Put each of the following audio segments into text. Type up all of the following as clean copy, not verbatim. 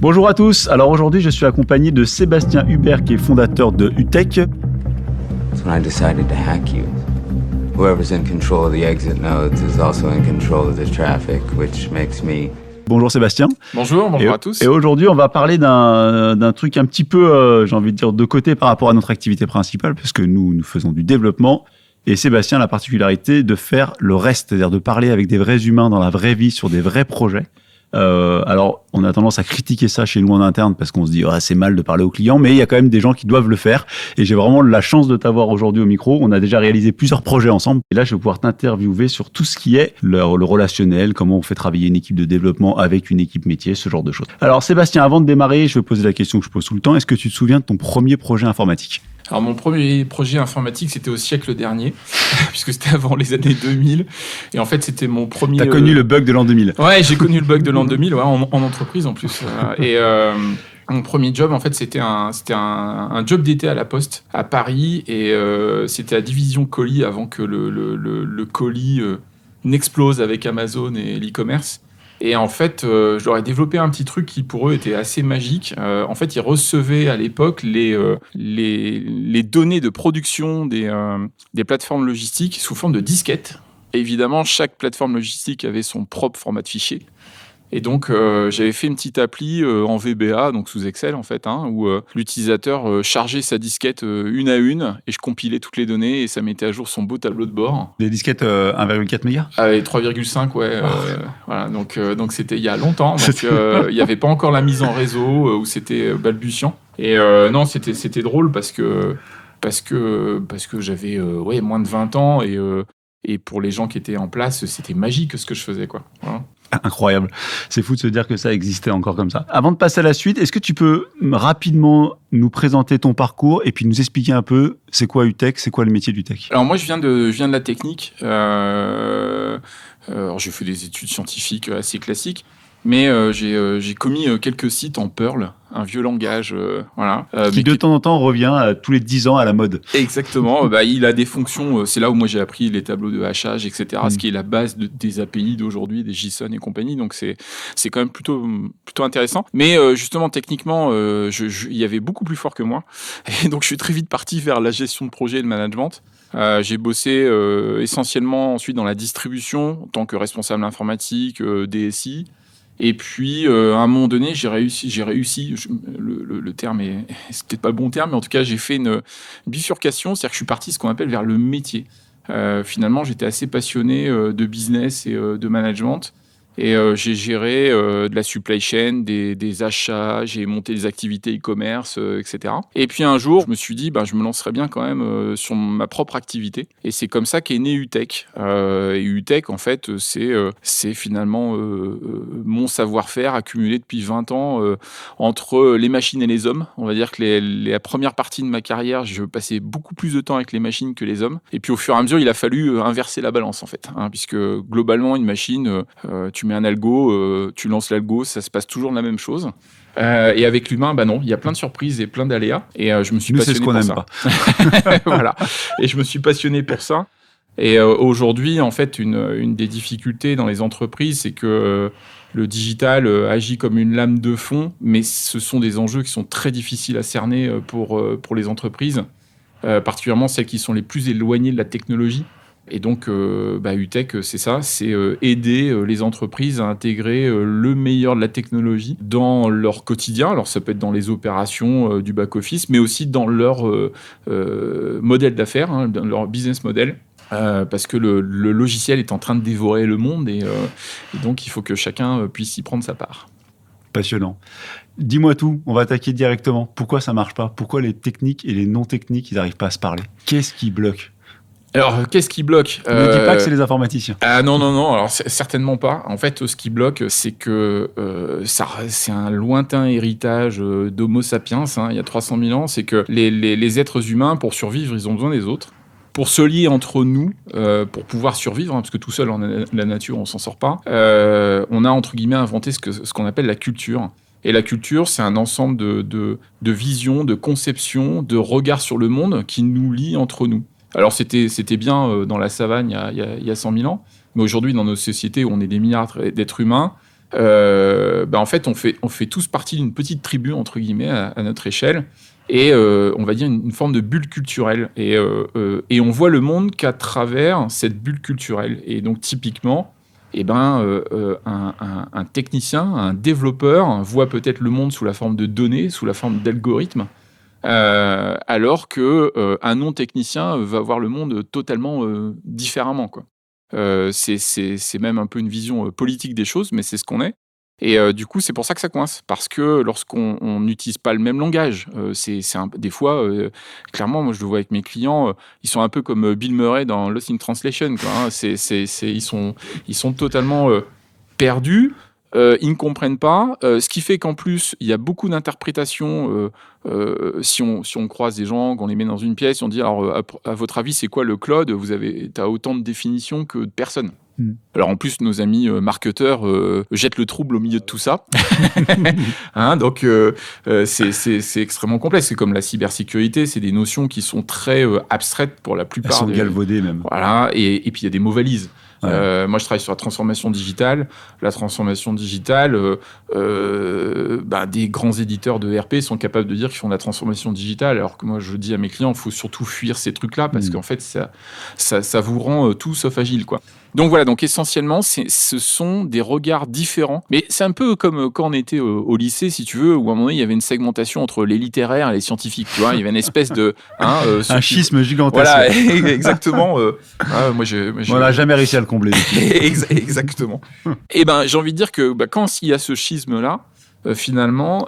Bonjour à tous, alors aujourd'hui je suis accompagné de Sébastien Hubert qui est fondateur de UTech. That's when I decided to hack you. Whoever's in control of the exit nodes is also in control of the traffic, which makes me... Bonjour Sébastien. Bonjour à tous. Et aujourd'hui on va parler d'un truc un petit peu, j'ai envie de dire, de côté par rapport à notre activité principale, parce que nous faisons du développement. Et Sébastien a la particularité de faire le reste, c'est-à-dire de parler avec des vrais humains dans la vraie vie sur des vrais projets. Alors, on a tendance à critiquer ça chez nous en interne parce qu'on se dit c'est mal de parler aux clients, mais il y a quand même des gens qui doivent le faire. Et j'ai vraiment la chance de t'avoir aujourd'hui au micro. On a déjà réalisé plusieurs projets ensemble. Et là, je vais pouvoir t'interviewer sur tout ce qui est le relationnel, comment on fait travailler une équipe de développement avec une équipe métier, ce genre de choses. Alors, Sébastien, avant de démarrer, je vais poser la question que je pose tout le temps. Est-ce que tu te souviens de ton premier projet informatique ? Alors mon premier projet informatique, c'était au siècle dernier, puisque c'était avant les années 2000. Et en fait, c'était mon premier... T'as connu le bug de l'an 2000 ? Ouais, j'ai connu le bug de l'an 2000, ouais, en entreprise en plus. Mon premier job, en fait, c'était un job d'été à la Poste, à Paris. Et c'était la division colis avant que le colis n'explose avec Amazon et l'e-commerce. Et en fait, je leur ai développé un petit truc qui, pour eux, était assez magique. En fait, ils recevaient à l'époque les données de production des plateformes logistiques sous forme de disquettes. Et évidemment, chaque plateforme logistique avait son propre format de fichier. Et donc, j'avais fait une petite appli en VBA, donc sous Excel en fait, où l'utilisateur chargeait sa disquette une à une et je compilais toutes les données et ça mettait à jour son beau tableau de bord. Des disquettes 1,4 mégas ? Avec 3,5, ouais. Voilà, donc c'était il y a longtemps. Donc, il n'y avait pas encore la mise en réseau où c'était balbutiant. Et non, c'était drôle parce que j'avais moins de 20 ans et pour les gens qui étaient en place, c'était magique ce que je faisais, quoi. Voilà. Incroyable. C'est fou de se dire que ça existait encore comme ça. Avant de passer à la suite, est-ce que tu peux rapidement nous présenter ton parcours et puis nous expliquer un peu c'est quoi UTech, c'est quoi le métier d'UTech ? Alors moi, je viens de la technique. Alors j'ai fait des études scientifiques assez classiques. Mais j'ai commis quelques sites en Perl, un vieux langage, voilà. Qui de temps en temps revient tous les 10 ans à la mode. Exactement. Il a des fonctions. C'est là où moi j'ai appris les tableaux de hachage, etc. Ce qui est la base des API d'aujourd'hui, des JSON et compagnie. Donc c'est quand même plutôt intéressant. Mais justement techniquement, il y avait beaucoup plus fort que moi. Et donc je suis très vite parti vers la gestion de projet et le management. J'ai bossé essentiellement ensuite dans la distribution en tant que responsable informatique, DSI. Et puis, à un moment donné, j'ai réussi. Le terme c'est peut-être pas le bon terme, mais en tout cas, j'ai fait une bifurcation, c'est-à-dire que je suis parti ce qu'on appelle vers le métier. Finalement, j'étais assez passionné de business et de management. Et j'ai géré de la supply chain, des achats, j'ai monté des activités e-commerce, etc. Et puis un jour, je me suis dit, je me lancerais bien quand même sur ma propre activité. Et c'est comme ça qu'est né UTech. Et UTech, en fait, c'est finalement mon savoir-faire accumulé depuis 20 ans entre les machines et les hommes. On va dire que la première partie de ma carrière, je passais beaucoup plus de temps avec les machines que les hommes. Et puis au fur et à mesure, il a fallu inverser la balance, en fait. Puisque globalement, une machine, tu mets un algo, tu lances l'algo, ça se passe toujours la même chose. Et avec l'humain, non, il y a plein de surprises et plein d'aléas. Et je me suis passionné pour ça. C'est ce qu'on n'aime pas. Voilà. Et je me suis passionné pour ça. Et aujourd'hui, en fait, une des difficultés dans les entreprises, c'est que le digital agit comme une lame de fond, mais ce sont des enjeux qui sont très difficiles à cerner pour les entreprises, particulièrement celles qui sont les plus éloignées de la technologie. Et donc, UTech, c'est ça, c'est aider les entreprises à intégrer le meilleur de la technologie dans leur quotidien. Alors, ça peut être dans les opérations du back-office, mais aussi dans leur modèle d'affaires, dans leur business model. Parce que le logiciel est en train de dévorer le monde et donc il faut que chacun puisse y prendre sa part. Passionnant. Dis-moi tout, on va attaquer directement. Pourquoi ça marche pas ? Pourquoi les techniques et les non-techniques, ils n'arrivent pas à se parler ? Qu'est-ce qui bloque ? Alors, qu'est-ce qui bloque ? Ne dis pas que c'est les informaticiens. Non, alors certainement pas. En fait, ce qui bloque, c'est que c'est un lointain héritage d'Homo sapiens, il y a 300 000 ans. C'est que les êtres humains, pour survivre, ils ont besoin des autres. Pour se lier entre nous, pour pouvoir survivre, parce que tout seul, en la nature, on s'en sort pas, on a, entre guillemets, inventé ce qu'on appelle la culture. Et la culture, c'est un ensemble de visions, de conceptions, de regards sur le monde qui nous lient entre nous. Alors, c'était bien dans la savane il y a 100 000 ans, mais aujourd'hui, dans nos sociétés où on est des milliards d'êtres humains, en fait, on fait tous partie d'une petite tribu, entre guillemets, à notre échelle. Et on va dire une forme de bulle culturelle. Et on voit le monde qu'à travers cette bulle culturelle. Et donc, typiquement, un technicien, un développeur voit peut-être le monde sous la forme de données, sous la forme d'algorithmes, alors qu'un non-technicien va voir le monde totalement différemment, quoi. C'est même un peu une vision politique des choses, mais c'est ce qu'on est. Et du coup, c'est pour ça que ça coince. Parce que lorsqu'on n'utilise pas le même langage, des fois, clairement, moi je le vois avec mes clients, ils sont un peu comme Bill Murray dans Lost in Translation, quoi, hein. Ils sont totalement perdus. Ils ne comprennent pas, ce qui fait qu'en plus, il y a beaucoup d'interprétations. Si on croise des gens, qu'on les met dans une pièce, on dit alors, à votre avis, c'est quoi le cloud ? T'as autant de définitions que de personnes. Alors en plus, nos amis marketeurs jettent le trouble au milieu de tout ça. Hein, donc c'est extrêmement complexe. C'est comme la cybersécurité, c'est des notions qui sont très abstraites pour la plupart. Elles sont galvaudées même. Voilà, et puis il y a des mots valises. Ouais. Moi, je travaille sur la transformation digitale. La transformation digitale, des grands éditeurs de RP sont capables de dire qu'ils font de la transformation digitale, alors que moi, je dis à mes clients, il faut surtout fuir ces trucs-là, parce qu'en fait, ça vous rend tout sauf agile, quoi. Donc voilà, donc essentiellement, ce sont des regards différents. Mais c'est un peu comme quand on était au lycée, si tu veux, où à un moment donné, il y avait une segmentation entre les littéraires et les scientifiques. Tu vois, il y avait une espèce de... un schisme gigantesque. Voilà, exactement. On n'a jamais réussi à le combler. Exactement. Et j'ai envie de dire que quand il y a ce schisme-là, finalement,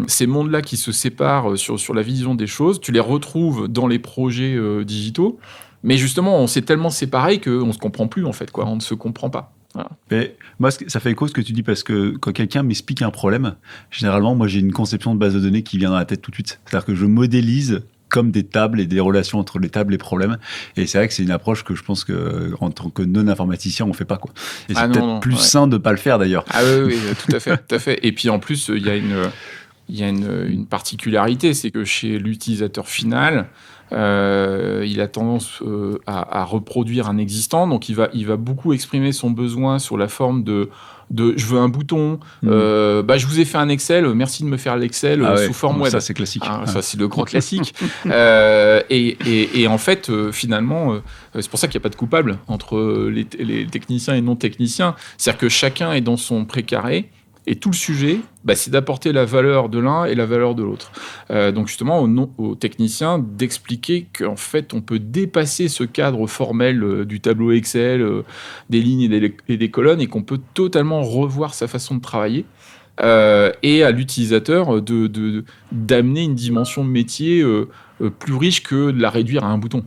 ces mondes-là qui se séparent sur la vision des choses, tu les retrouves dans les projets digitaux. Mais justement, on s'est tellement séparés qu'on ne se comprend plus, en fait, quoi. On ne se comprend pas. Voilà. Mais moi, ça fait écho ce que tu dis, parce que quand quelqu'un m'explique un problème, généralement, moi, j'ai une conception de base de données qui vient dans la tête tout de suite. C'est-à-dire que je modélise comme des tables et des relations entre les tables et problèmes. Et c'est vrai que c'est une approche que je pense qu'en tant que non-informaticien, on ne fait pas, quoi. Et c'est peut-être plus sain de ne pas le faire, d'ailleurs. Ah oui, tout à fait. Et puis, en plus, il y a une particularité, c'est que chez l'utilisateur final, il a tendance à reproduire un existant, donc il va beaucoup exprimer son besoin sur la forme de je veux un bouton, je vous ai fait un Excel, merci de me faire l'Excel sous forme web. Ça, c'est classique. Ça, c'est le grand classique. Et en fait, finalement, c'est pour ça qu'il n'y a pas de coupable entre les techniciens et non-techniciens. C'est-à-dire que chacun est dans son précaré. Et tout le sujet, c'est d'apporter la valeur de l'un et la valeur de l'autre. Donc justement, aux techniciens d'expliquer qu'en fait, on peut dépasser ce cadre formel du tableau Excel, des lignes et des colonnes, et qu'on peut totalement revoir sa façon de travailler. Et à l'utilisateur d'amener une dimension métier plus riche que de la réduire à un bouton.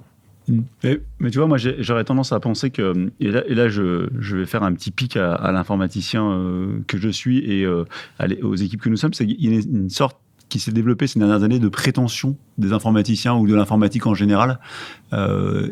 Mais tu vois, moi j'aurais tendance à penser que, et là je vais faire un petit pic à l'informaticien que je suis et aux équipes que nous sommes, c'est qu'il y a une sorte qui s'est développée ces dernières années de prétention des informaticiens ou de l'informatique en général. Et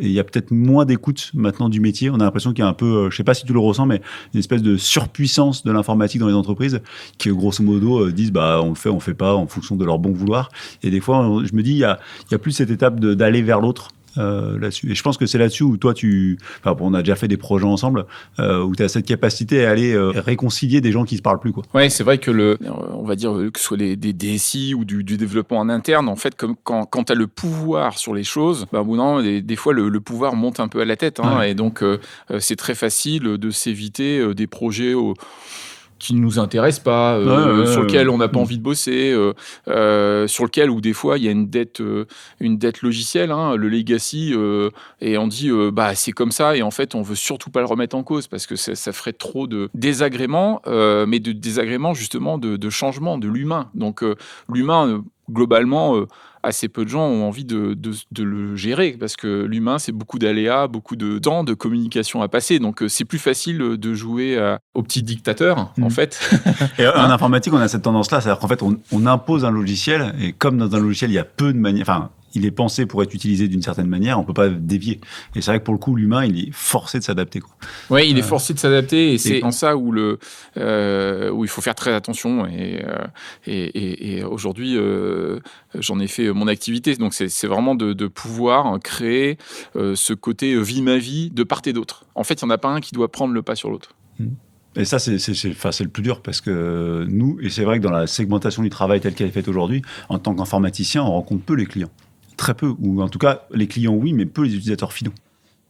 il y a peut-être moins d'écoute maintenant du métier. On a l'impression qu'il y a un peu, je sais pas si tu le ressens, mais une espèce de surpuissance de l'informatique dans les entreprises qui, grosso modo, disent on fait pas en fonction de leur bon vouloir. Et des fois, je me dis, il y a plus cette étape d'aller vers l'autre. Là-dessus. Et je pense que c'est là-dessus où toi, on a déjà fait des projets ensemble, où tu as cette capacité à aller réconcilier des gens qui se parlent plus, quoi. Ouais, c'est vrai que on va dire que ce soit des DSI ou du développement en interne, en fait, comme quand tu as le pouvoir sur les choses, des fois le pouvoir monte un peu à la tête, hein, ouais. Et donc c'est très facile de s'éviter des projets qui ne nous intéressent pas, sur lequel on n'a pas envie de bosser, sur lequel où des fois il y a une dette logicielle, hein, le legacy, et on dit c'est comme ça, et en fait on veut surtout pas le remettre en cause parce que ça ferait trop de désagréments, mais de désagréments justement de changement de l'humain. Donc l'humain globalement, assez peu de gens ont envie de le gérer, parce que l'humain, c'est beaucoup d'aléas, beaucoup de temps, de communication à passer. Donc, c'est plus facile de jouer au petit dictateur, en fait. Et en informatique, on a cette tendance-là, c'est-à-dire qu'en fait, on impose un logiciel, et comme dans un logiciel, il y a peu de manières... Enfin, il est pensé pour être utilisé d'une certaine manière, on ne peut pas dévier. Et c'est vrai que pour le coup, l'humain, il est forcé de s'adapter, quoi. Oui, il est forcé de s'adapter, et c'est en ça où il faut faire très attention. Et aujourd'hui, j'en ai fait mon activité. Donc, c'est vraiment de pouvoir créer ce côté vie ma vie de part et d'autre. En fait, il n'y en a pas un qui doit prendre le pas sur l'autre. Et ça, c'est le plus dur parce que nous, et c'est vrai que dans la segmentation du travail telle qu'elle est faite aujourd'hui, en tant qu'informaticien, on rencontre peu les clients. Très peu, ou en tout cas, les clients, oui, mais peu les utilisateurs finaux.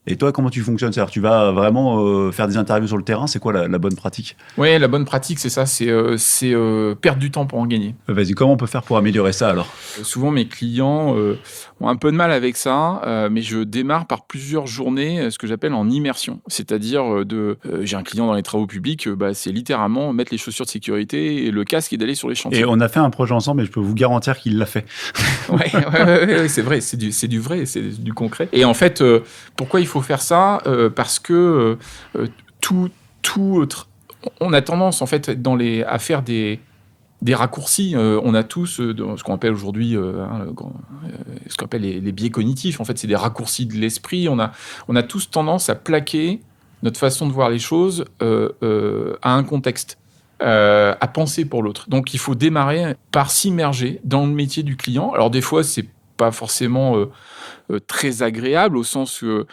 Et toi, comment tu fonctionnes? C'est-à-dire, tu vas vraiment faire des interviews sur le terrain, c'est quoi la bonne pratique? Oui, la bonne pratique, c'est ça, c'est perdre du temps pour en gagner. Vas-y, comment on peut faire pour améliorer ça alors? Souvent, mes clients ont un peu de mal avec ça, mais je démarre par plusieurs journées, ce que j'appelle en immersion. C'est-à-dire, j'ai un client dans les travaux publics, c'est littéralement mettre les chaussures de sécurité et le casque et d'aller sur les chantiers. Et on a fait un projet ensemble et je peux vous garantir qu'il l'a fait. Ouais, c'est vrai, c'est du vrai, c'est du concret. Et en fait, pourquoi il faut faire ça? Parce que on a tendance en fait à faire des raccourcis. On a tous ce qu'on appelle aujourd'hui ce qu'on appelle les biais cognitifs. En fait, c'est des raccourcis de l'esprit. On a tous tendance à plaquer notre façon de voir les choses à un contexte, à penser pour l'autre. Donc, il faut démarrer par s'immerger dans le métier du client. Alors, des fois, c'est pas forcément très agréable au sens que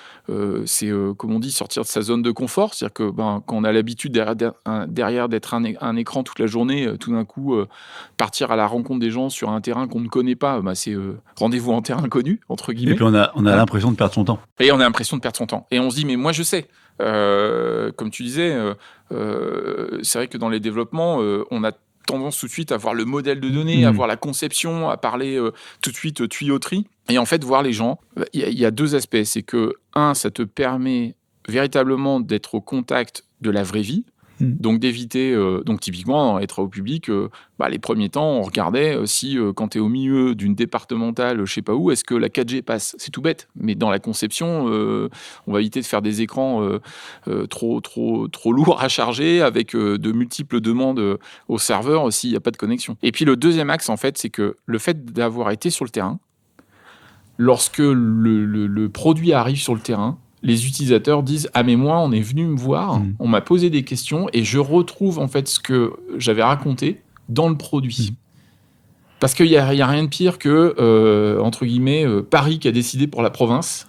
c'est, comme on dit, sortir de sa zone de confort. C'est-à-dire que quand on a l'habitude derrière d'être un écran toute la journée, tout d'un coup, partir à la rencontre des gens sur un terrain qu'on ne connaît pas, c'est rendez-vous en terrain inconnu, entre guillemets. Et puis on a l'impression de perdre son temps. Et on a l'impression de perdre son temps. Et on se dit, mais moi je sais. Comme tu disais, c'est vrai que dans les développements, on a tendance tout de suite à voir le modèle de données, à voir la conception, à parler tout de suite tuyauterie. Et en fait, voir les gens, il y a deux aspects. C'est que, ça te permet véritablement d'être au contact de la vraie vie. Donc d'éviter, donc typiquement dans les travaux publics, les premiers temps on regardait si quand tu es au milieu d'une départementale, je sais pas où, est-ce que la 4G passe? C'est tout bête, mais dans la conception, on va éviter de faire des écrans trop lourds à charger avec de multiples demandes au serveur s'il n'y a pas de connexion. Et puis le deuxième axe en fait, c'est que le fait d'avoir été sur le terrain, lorsque le produit arrive sur le terrain, les utilisateurs disent « Ah mais moi, on est venu me voir, on m'a posé des questions et je retrouve en fait ce que j'avais raconté dans le produit. » Parce qu'il y a rien de pire que, entre guillemets, Paris qui a décidé pour la province,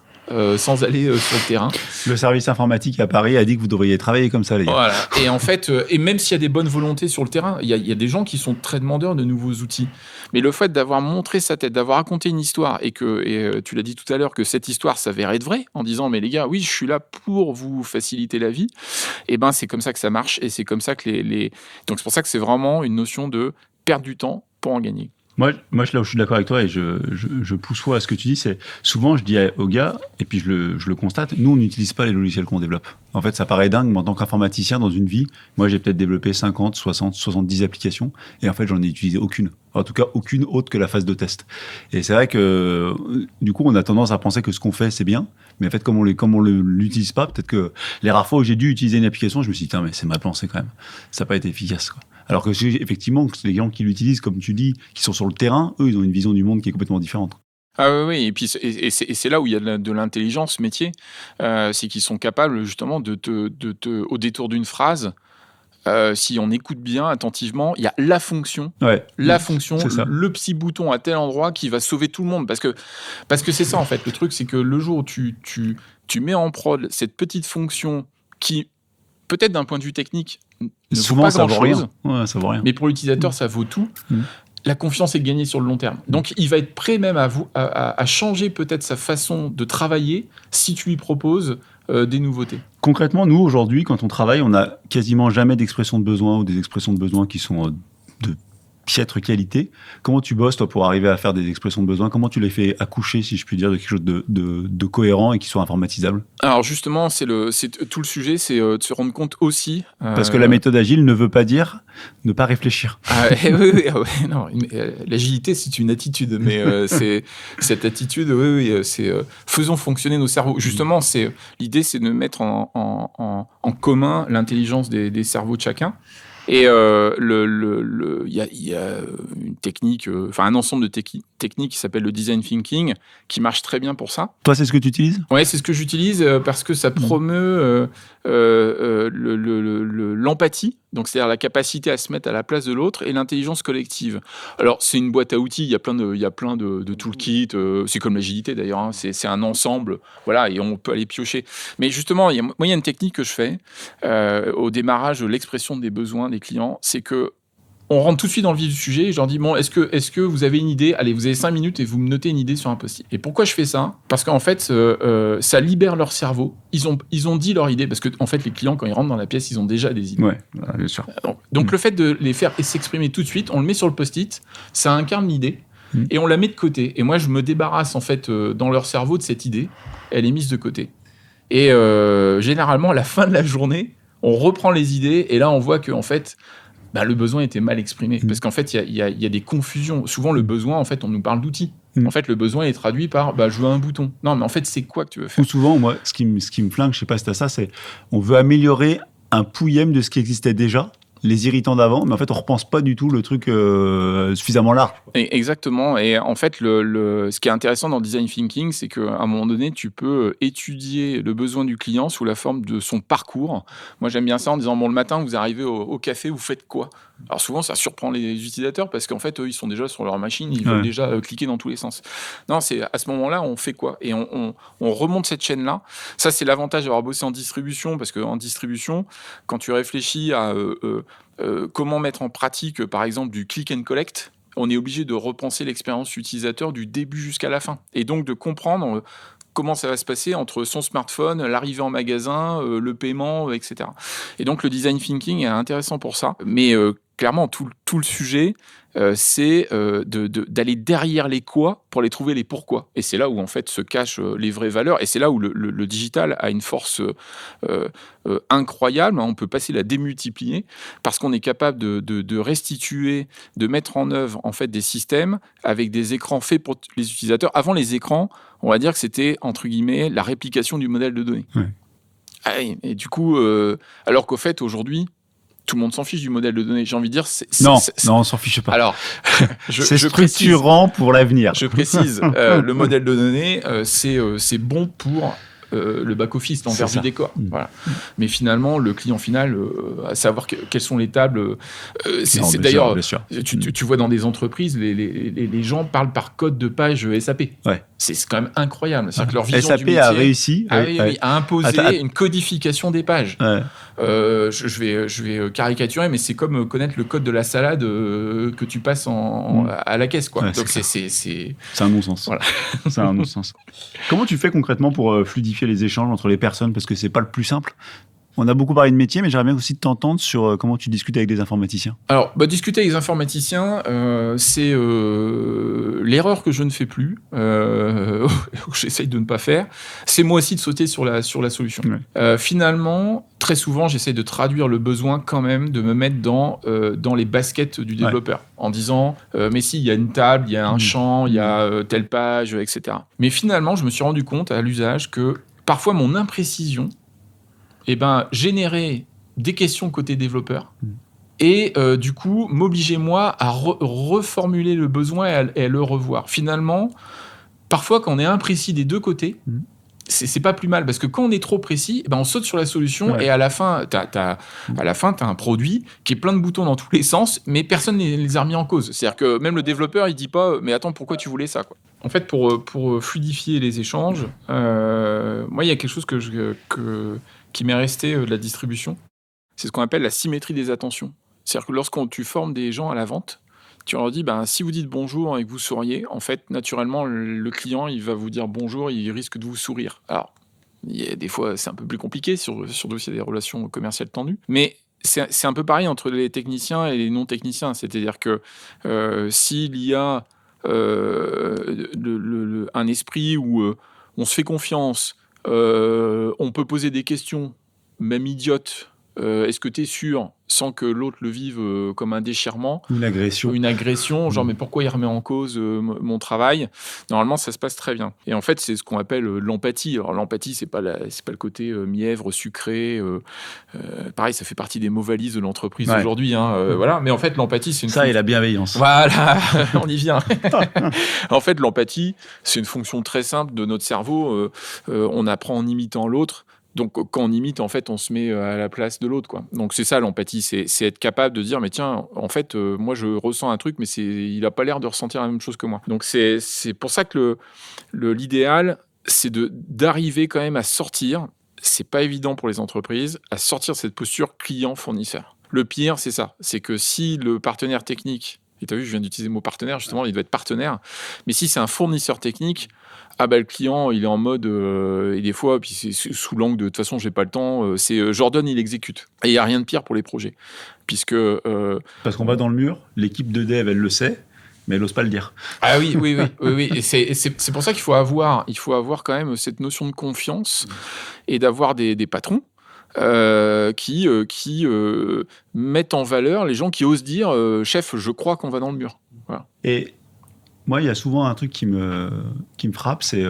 sans aller sur le terrain. Le service informatique à Paris a dit que vous devriez travailler comme ça, les gars. Voilà. Et en fait, et même s'il y a des bonnes volontés sur le terrain, il y a des gens qui sont très demandeurs de nouveaux outils. Mais le fait d'avoir montré sa tête, d'avoir raconté une histoire, et tu l'as dit tout à l'heure, que cette histoire s'avère être vraie, en disant, mais les gars, oui, je suis là pour vous faciliter la vie, et c'est comme ça que ça marche, et c'est comme ça que donc c'est pour ça que c'est vraiment une notion de perdre du temps pour en gagner. Moi, là où je suis d'accord avec toi et je pousse fort à ce que tu dis, c'est souvent je dis aux gars, et puis je le constate, nous on n'utilise pas les logiciels qu'on développe. En fait, ça paraît dingue, mais en tant qu'informaticien dans une vie, moi j'ai peut-être développé 50, 60, 70 applications, et en fait j'en ai utilisé aucune. En tout cas, aucune autre que la phase de test. Et c'est vrai que du coup, on a tendance à penser que ce qu'on fait, c'est bien, mais en fait, comme on l'utilise pas, peut-être que les rares fois où j'ai dû utiliser une application, je me suis dit, mais c'est mal pensé quand même. Ça n'a pas été efficace, quoi. Alors que effectivement, les gens qui l'utilisent, comme tu dis, qui sont sur le terrain, eux, ils ont une vision du monde qui est complètement différente. Ah oui, et puis c'est là où il y a de l'intelligence métier, c'est qu'ils sont capables justement au détour d'une phrase, si on écoute bien attentivement, il y a la fonction, le petit bouton à tel endroit qui va sauver tout le monde, parce que c'est ça en fait. Le truc, c'est que le jour où tu mets en prod cette petite fonction qui, peut-être d'un point de vue technique, ne souvent vaut pas ça vaut grand-chose, rien. Ouais, ça vaut rien. Mais pour l'utilisateur, ça vaut tout. La confiance est gagnée sur le long terme. Donc, il va être prêt même à changer peut-être sa façon de travailler si tu lui proposes des nouveautés. Concrètement, nous, aujourd'hui, quand on travaille, on n'a quasiment jamais d'expression de besoin ou des expressions de besoin qui sont de piètre qualité. Comment tu bosses, toi, pour arriver à faire des expressions de besoin? Comment tu les fais accoucher, si je puis dire, de quelque chose de cohérent et qui soit informatisable? Alors justement, c'est tout le sujet, c'est de se rendre compte aussi... Parce que la méthode agile ne veut pas dire ne pas réfléchir. Oui, non, l'agilité, c'est une attitude, mais c'est cette attitude, c'est faisons fonctionner nos cerveaux. Justement, l'idée, c'est de mettre en commun l'intelligence des cerveaux de chacun. Et il y a une technique, un ensemble de techniques qui s'appelle le design thinking, qui marche très bien pour ça. Toi, c'est ce que tu utilises? Ouais, c'est ce que j'utilise parce que ça promeut l'empathie Donc, c'est-à-dire la capacité à se mettre à la place de l'autre et l'intelligence collective. Alors, c'est une boîte à outils, il y a plein de toolkits, c'est comme l'agilité d'ailleurs, hein, c'est un ensemble, voilà, et on peut aller piocher. Mais justement, il y a une technique que je fais au démarrage de l'expression des besoins des clients, c'est que on rentre tout de suite dans le vif du sujet et je leur dis, bon, est-ce que vous avez une idée ? Allez, vous avez 5 minutes et vous me notez une idée sur un post-it. Et pourquoi je fais ça ? Parce qu'en fait, ça libère leur cerveau. Ils ont dit leur idée, parce que en fait, les clients, quand ils rentrent dans la pièce, ils ont déjà des idées. Ouais, bien sûr. Donc le fait de les faire s'exprimer tout de suite, on le met sur le post-it, ça incarne l'idée et on la met de côté. Et moi, je me débarrasse en fait dans leur cerveau de cette idée. Elle est mise de côté. Et généralement, à la fin de la journée, on reprend les idées et là, on voit que en fait, le besoin était mal exprimé. Parce qu'en fait, il y a des confusions. Souvent, le besoin, en fait, on nous parle d'outils. En fait, le besoin est traduit par je veux un bouton. Non, mais en fait, c'est quoi que tu veux faire ? Ou souvent, moi, ce qui me flingue, je sais pas si t'as ça, c'est on veut améliorer un pouillème de ce qui existait déjà, les irritants d'avant, mais en fait, on repense pas du tout le truc suffisamment large. Exactement. Et en fait, ce qui est intéressant dans le design thinking, c'est qu'à un moment donné, tu peux étudier le besoin du client sous la forme de son parcours. Moi, j'aime bien ça en disant, bon, le matin, vous arrivez au café, vous faites quoi ? Alors souvent, ça surprend les utilisateurs parce qu'en fait, eux, ils sont déjà sur leur machine, ils veulent déjà cliquer dans tous les sens. Non, c'est à ce moment-là, on fait quoi ? Et on remonte cette chaîne-là. Ça, c'est l'avantage d'avoir bossé en distribution, parce qu'en distribution, quand tu réfléchis à comment mettre en pratique, par exemple, du click and collect, on est obligé de repenser l'expérience utilisateur du début jusqu'à la fin. Et donc, de comprendre comment ça va se passer entre son smartphone, l'arrivée en magasin, le paiement, etc. Et donc, le design thinking est intéressant pour ça. Mais clairement, tout le sujet, c'est d'aller derrière les quoi pour les trouver les pourquoi. Et c'est là où, en fait, se cachent les vraies valeurs. Et c'est là où le digital a une force incroyable. On peut passer la démultiplier parce qu'on est capable de restituer, de mettre en œuvre, en fait, des systèmes avec des écrans faits pour les utilisateurs. Avant, les écrans, on va dire que c'était, entre guillemets, la réplication du modèle de données. Ouais. Et du coup, alors qu'au fait, aujourd'hui, tout le monde s'en fiche du modèle de données. J'ai envie de dire... Non, on s'en fiche pas. Alors, c'est structurant pour l'avenir. Je précise, le modèle de données, c'est bon pour le back-office, l'envers du décor. Voilà. Mais finalement, le client final, à savoir quelles sont les tables... c'est d'ailleurs, tu vois dans des entreprises, les gens parlent par code de page SAP. Ouais. C'est quand même incroyable. C'est-à-dire que leur vision SAP du métier a réussi à imposer une codification des pages. Ouais. Je vais caricaturer, mais c'est comme connaître le code de la salade que tu passes à la caisse, quoi. Ouais, donc c'est un non-sens. Voilà. C'est un non-sens. Comment tu fais concrètement pour fluidifier les échanges entre les personnes, parce que c'est pas le plus simple? On a beaucoup parlé de métier, mais j'aimerais bien aussi t'entendre sur comment tu discutes avec des informaticiens. Alors, discuter avec les informaticiens, c'est l'erreur que je ne fais plus, que j'essaye de ne pas faire. C'est moi aussi de sauter sur la solution. Ouais. Finalement, très souvent, j'essaye de traduire le besoin quand même, de me mettre dans les baskets du développeur, en disant, mais si, il y a une table, il y a un champ, il y a telle page, etc. Mais finalement, je me suis rendu compte à l'usage que parfois mon imprécision générer des questions côté développeur et du coup m'obliger moi à reformuler le besoin et à le revoir. Finalement, parfois quand on est imprécis des deux côtés, c'est pas plus mal, parce que quand on est trop précis, on saute sur la solution et à la fin t'as un produit qui est plein de boutons dans tous les sens, mais personne ne les a remis en cause. C'est-à-dire que même le développeur il dit pas mais attends, pourquoi tu voulais ça, quoi. En fait, pour fluidifier les échanges, moi il y a quelque chose qui m'est resté de la distribution, c'est ce qu'on appelle la symétrie des attentions. C'est-à-dire que lorsque tu formes des gens à la vente, tu leur dis, si vous dites bonjour et que vous souriez, en fait, naturellement, le client, il va vous dire bonjour, il risque de vous sourire. Alors, il y a des fois, c'est un peu plus compliqué, surtout s'il y a des relations commerciales tendues, mais c'est un peu pareil entre les techniciens et les non-techniciens. C'est-à-dire que s'il y a un esprit où on se fait confiance, on peut poser des questions, même idiotes. Est-ce que tu es sûr, sans que l'autre le vive comme un déchirement, une agression, genre mais pourquoi il remet en cause mon travail? Normalement, ça se passe très bien. Et en fait, c'est ce qu'on appelle l'empathie. Alors l'empathie, c'est pas le côté mièvre, sucré. Pareil, ça fait partie des mots valises de l'entreprise aujourd'hui. Voilà. Mais en fait, l'empathie, c'est et la bienveillance. Voilà, on y vient. En fait, l'empathie, c'est une fonction très simple de notre cerveau. On apprend en imitant l'autre. Donc, quand on imite, en fait, on se met à la place de l'autre, quoi. Donc, c'est ça l'empathie, c'est être capable de dire, mais tiens, en fait, moi, je ressens un truc, mais il a pas l'air de ressentir la même chose que moi. Donc, c'est pour ça que l'idéal, c'est d'arriver quand même à sortir. C'est pas évident pour les entreprises à sortir de cette posture client-fournisseur. Le pire, c'est ça. C'est que si le partenaire technique, et tu as vu, je viens d'utiliser le mot partenaire, justement, il doit être partenaire. Mais si c'est un fournisseur technique, le client, il est en mode, et des fois, puis c'est sous l'angle de toute façon, j'ai pas le temps, c'est j'ordonne, il exécute. Et il n'y a rien de pire pour les projets. Puisque. Parce qu'on va dans le mur, l'équipe de dev, elle le sait, mais elle n'ose pas le dire. Ah oui. Et c'est pour ça qu'il faut avoir quand même cette notion de confiance et d'avoir des patrons. Qui mettent en valeur les gens qui osent dire chef, je crois qu'on va dans le mur. Voilà. Et moi, il y a souvent un truc qui me frappe, c'est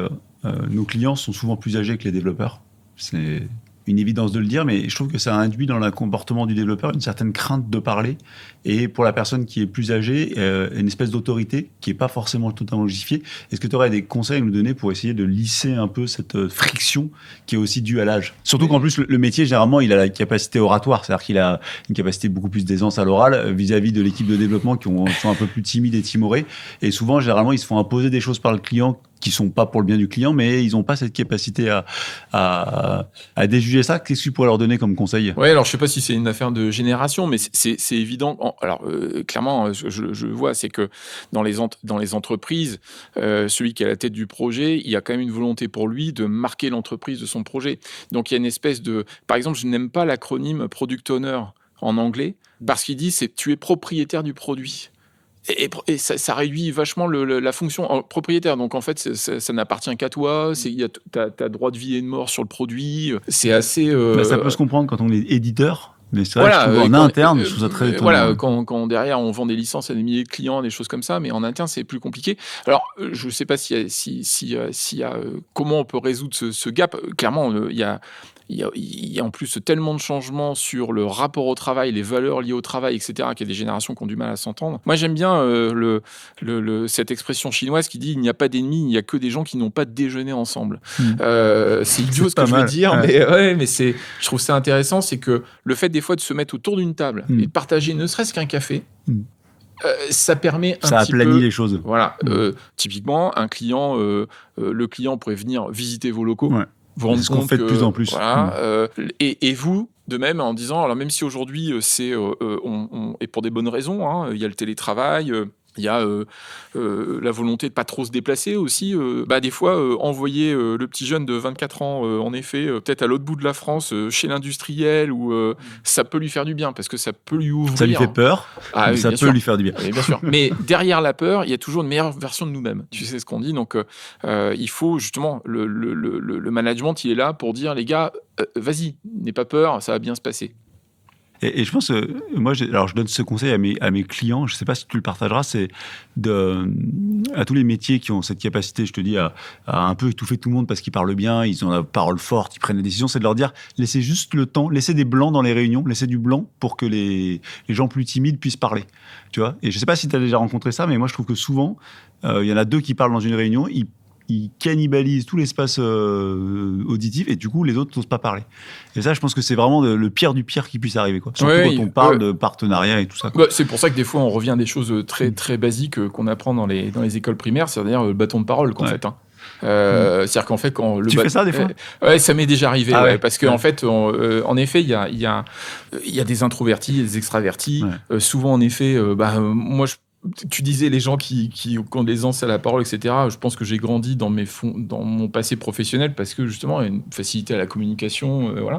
nos clients sont souvent plus âgés que les développeurs. C'est une évidence de le dire, mais je trouve que ça induit dans le comportement du développeur une certaine crainte de parler. Et pour la personne qui est plus âgée, une espèce d'autorité qui n'est pas forcément totalement justifiée. Est-ce que tu aurais des conseils à nous donner pour essayer de lisser un peu cette friction qui est aussi due à l'âge? Surtout qu'en plus, le métier, généralement, il a la capacité oratoire, c'est-à-dire qu'il a une capacité beaucoup plus d'aisance à l'oral vis-à-vis de l'équipe de développement qui sont un peu plus timides et timorés. Et souvent, généralement, ils se font imposer des choses par le client qui sont pas pour le bien du client, mais ils n'ont pas cette capacité à déjuger ça. Qu'est-ce que tu pourrais leur donner comme conseil? Ouais, alors je sais pas si c'est une affaire de génération, mais c'est évident. Alors clairement, je vois, c'est que dans les entreprises, celui qui est à la tête du projet, il y a quand même une volonté pour lui de marquer l'entreprise de son projet. Donc il y a une espèce de, par exemple, je n'aime pas l'acronyme Product Owner en anglais parce qu'il dit tu es propriétaire du produit. Et ça réduit vachement la fonction propriétaire. Donc, en fait, ça n'appartient qu'à toi. T'as droit de vie et de mort sur le produit. C'est assez... ça peut se comprendre quand on est éditeur. Mais c'est vrai que je trouve en interne, je trouve ça très étonnant. Voilà, quand derrière, on vend des licences à des milliers de clients, des choses comme ça, mais en interne, c'est plus compliqué. Alors, je ne sais pas comment on peut résoudre ce gap. Clairement, il y a en plus tellement de changements sur le rapport au travail, les valeurs liées au travail, etc., qu'il y a des générations qui ont du mal à s'entendre. Moi, j'aime bien cette expression chinoise qui dit « il n'y a pas d'ennemis, il n'y a que des gens qui n'ont pas déjeuné ensemble ». C'est idiot ce que je veux dire, mais je trouve ça intéressant, c'est que le fait des fois de se mettre autour d'une table et de partager ne serait-ce qu'un café, ça permet ça aplanit les choses. Voilà. Typiquement, un client, le client pourrait venir visiter vos locaux. Ouais. C'est ce qu'on fait de plus en plus. Voilà, et vous, de même, en disant, alors même si aujourd'hui, et pour des bonnes raisons, hein, il y a le télétravail, il y a la volonté de pas trop se déplacer aussi. Des fois, envoyer le petit jeune de 24 ans, en effet, peut-être à l'autre bout de la France, chez l'industriel, ça peut lui faire du bien, parce que ça peut lui ouvrir. Ça lui fait peur, mais ça peut lui faire du bien. Oui, bien sûr. Mais derrière la peur, il y a toujours une meilleure version de nous-mêmes. Tu sais ce qu'on dit. Donc, il faut justement, le management, il est là pour dire, les gars, vas-y, n'aie pas peur, ça va bien se passer. Et je pense que moi, je donne ce conseil à mes clients, je ne sais pas si tu le partageras, c'est à tous les métiers qui ont cette capacité, je te dis, à un peu étouffer tout le monde parce qu'ils parlent bien, ils ont la parole forte, ils prennent des décisions, c'est de leur dire, laissez juste le temps, laissez des blancs dans les réunions, laissez du blanc pour que les gens plus timides puissent parler. Tu vois? Et je ne sais pas si tu as déjà rencontré ça, mais moi, je trouve que souvent, il y en a deux qui parlent dans une réunion, ils cannibalisent tout l'espace auditif et du coup les autres n'osent pas parler. Et ça, je pense que c'est vraiment le pire du pire qui puisse arriver, quoi. Surtout quand on parle de partenariat et tout ça, quoi. C'est pour ça que des fois on revient à des choses très très basiques qu'on apprend dans les écoles primaires, c'est-à-dire le bâton de parole, en fait. C'est-à-dire qu'en fait, quand tu fais ça des fois? Ouais, ça m'est déjà arrivé, parce que en fait, en effet, il y a des introvertis, et des extravertis. Souvent, en effet, moi tu disais les gens qui ont des aisance à la parole, etc. Je pense que j'ai grandi dans mon passé professionnel parce que justement, il y a une facilité à la communication, voilà.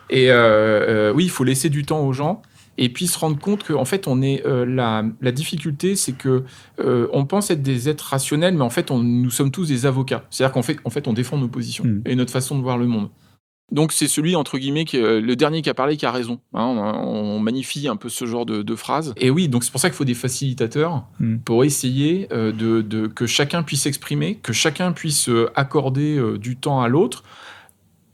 Et oui, il faut laisser du temps aux gens et puis se rendre compte qu'en fait, on est la difficulté, c'est que on pense être des êtres rationnels, mais en fait, nous sommes tous des avocats. C'est-à-dire qu'en fait, on défend nos positions et notre façon de voir le monde. Donc, c'est celui, entre guillemets, le dernier qui a parlé qui a raison. Hein, on magnifie un peu ce genre de phrases. Et oui, donc c'est pour ça qu'il faut des facilitateurs pour essayer que chacun puisse s'exprimer, que chacun puisse accorder du temps à l'autre,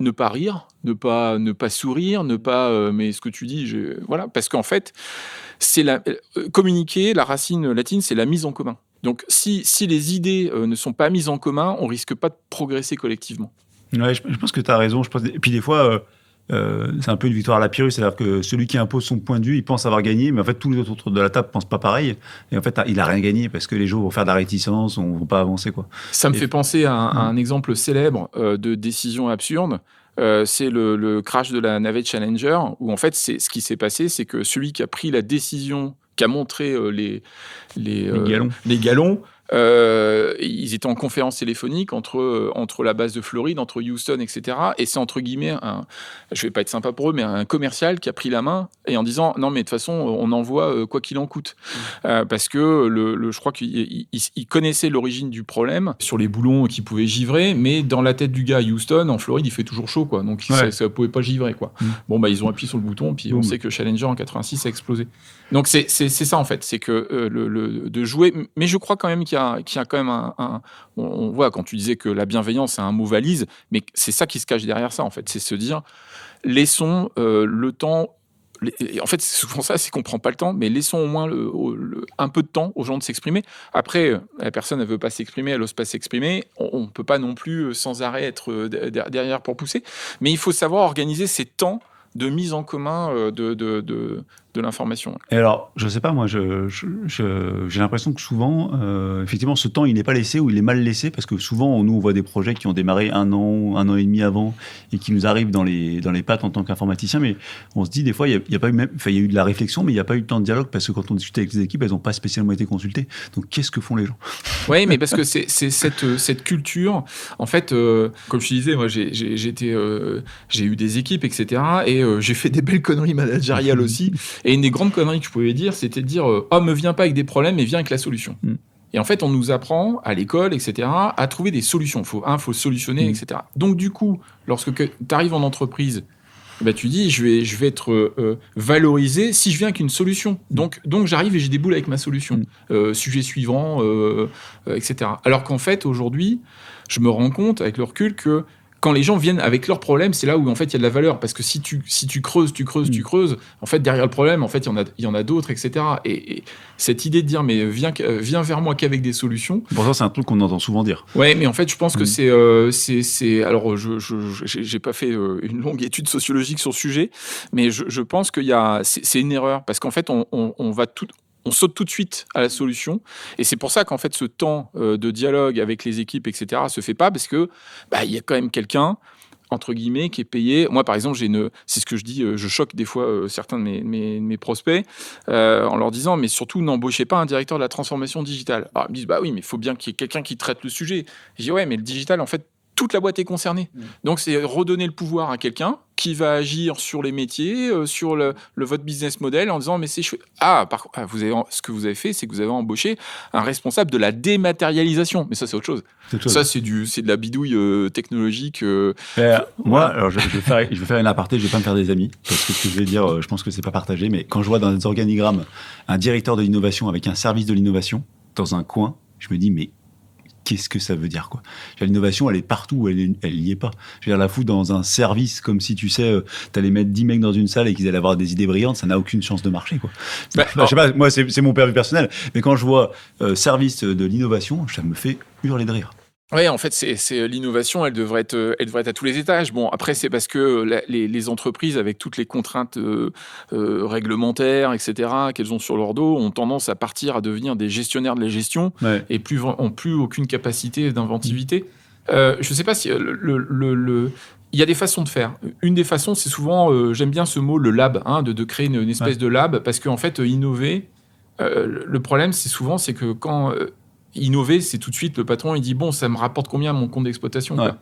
ne pas rire, ne pas sourire, mais ce que tu dis, voilà. Parce qu'en fait, communiquer, la racine latine, c'est la mise en commun. Donc, si les idées ne sont pas mises en commun, on risque pas de progresser collectivement. Ouais, je pense que tu as raison. Et puis des fois, c'est un peu une victoire à la Pyrrhus, c'est-à-dire que celui qui impose son point de vue, il pense avoir gagné, mais en fait tous les autres autour de la table pensent pas pareil. Et en fait, il a rien gagné parce que les gens vont faire de la réticence, on vont pas avancer, quoi. Ça me fait penser à un exemple célèbre de décision absurde. C'est le crash de la navette Challenger, où en fait, ce qui s'est passé, c'est que celui qui a pris la décision, qui a montré les galons, ils étaient en conférence téléphonique entre la base de Floride, entre Houston, etc. Et c'est entre guillemets, je vais pas être sympa pour eux, mais un commercial qui a pris la main et en disant non mais de toute façon on envoie quoi qu'il en coûte, parce que je crois qu'il connaissait l'origine du problème sur les boulons qui pouvaient givrer, mais dans la tête du gars à Houston, en Floride, il fait toujours chaud quoi, donc ça pouvait pas givrer quoi. Bon bah ils ont appuyé sur le bouton, puis on sait que Challenger en 86 a explosé. Donc c'est ça en fait, c'est que de jouer, mais je crois quand même qu'il y a quand même on voit quand tu disais que la bienveillance c'est un mot valise, mais c'est ça qui se cache derrière ça en fait, c'est se dire laissons le temps. En fait, c'est souvent ça, c'est qu'on prend pas le temps, mais laissons au moins un peu de temps aux gens de s'exprimer. Après, la personne elle veut pas s'exprimer, elle ose pas s'exprimer, on peut pas non plus sans arrêt être derrière pour pousser, mais il faut savoir organiser ces temps de mise en commun de l'information. Et alors, je sais pas, moi, j'ai l'impression que souvent, effectivement, ce temps, il n'est pas laissé ou il est mal laissé, parce que souvent, nous, on voit des projets qui ont démarré un an et demi avant, et qui nous arrivent dans les pattes en tant qu'informaticien, mais on se dit, des fois, il y a eu de la réflexion, mais il n'y a pas eu de temps de dialogue, parce que quand on discutait avec les équipes, elles n'ont pas spécialement été consultées. Donc, qu'est-ce que font les gens ? Oui, mais parce que c'est cette culture, en fait, comme je te disais, moi, j'ai eu des équipes, etc., et j'ai fait des belles conneries managériales aussi. Et une des grandes conneries que je pouvais dire, c'était de dire me viens pas avec des problèmes, mais viens avec la solution. Et en fait, on nous apprend à l'école, etc., à trouver des solutions. Il faut solutionner, etc. Donc, du coup, lorsque tu arrives en entreprise, tu dis, je vais être valorisé si je viens avec une solution. Donc j'arrive et j'ai des boules avec ma solution. Sujet suivant, etc. Alors qu'en fait, aujourd'hui, je me rends compte, avec le recul, que quand les gens viennent avec leurs problèmes, c'est là où en fait il y a de la valeur, parce que si tu creuses, en fait derrière le problème, en fait il y en a d'autres, etc. Et cette idée de dire mais viens vers moi qu'avec des solutions. Pourtant c'est un truc qu'on entend souvent dire. Ouais, mais en fait je pense que c'est alors j'ai pas fait une longue étude sociologique sur le sujet, mais je pense c'est une erreur, parce qu'en fait on saute tout de suite à la solution, et c'est pour ça qu'en fait ce temps de dialogue avec les équipes, etc., se fait pas, parce que il y a quand même quelqu'un entre guillemets qui est payé. Moi par exemple c'est ce que je dis, je choque des fois certains de mes prospects en leur disant mais surtout n'embauchez pas un directeur de la transformation digitale. Alors ils me disent oui mais il faut bien qu'il y ait quelqu'un qui traite le sujet. Je dis ouais mais le digital en fait toute la boîte est concernée. Donc c'est redonner le pouvoir à quelqu'un qui va agir sur les métiers, sur votre business model, en disant mais c'est chouette. Ce que vous avez fait, c'est que vous avez embauché un responsable de la dématérialisation. Mais ça c'est autre chose. Ça c'est de la bidouille technologique. Moi, alors je vais faire une aparté, je vais pas me faire des amis, parce que ce que je vais dire, je pense que c'est pas partagé, mais quand je vois dans des organigrammes un directeur de l'innovation avec un service de l'innovation dans un coin, je me dis mais qu'est-ce que ça veut dire, quoi ? L'innovation, elle est partout, elle y est pas. Je veux dire, la foutre dans un service comme si, tu sais, t'allais mettre 10 mecs dans une salle et qu'ils allaient avoir des idées brillantes, ça n'a aucune chance de marcher, quoi. Je sais pas, moi, c'est mon point de vue personnel, mais quand je vois service de l'innovation, ça me fait hurler de rire. Oui, en fait, c'est l'innovation, elle devrait être à tous les étages. Bon, après, c'est parce que les entreprises, avec toutes les contraintes réglementaires, etc., qu'elles ont sur leur dos, ont tendance à partir à devenir des gestionnaires de la gestion, et ont plus aucune capacité d'inventivité. Je ne sais pas si il y a des façons de faire. Une des façons, c'est souvent, j'aime bien ce mot, le lab, de créer une espèce de lab, parce qu'en fait, innover, le problème, c'est que quand... innover, c'est tout de suite le patron, il dit bon, ça me rapporte combien mon compte d'exploitation, quoi.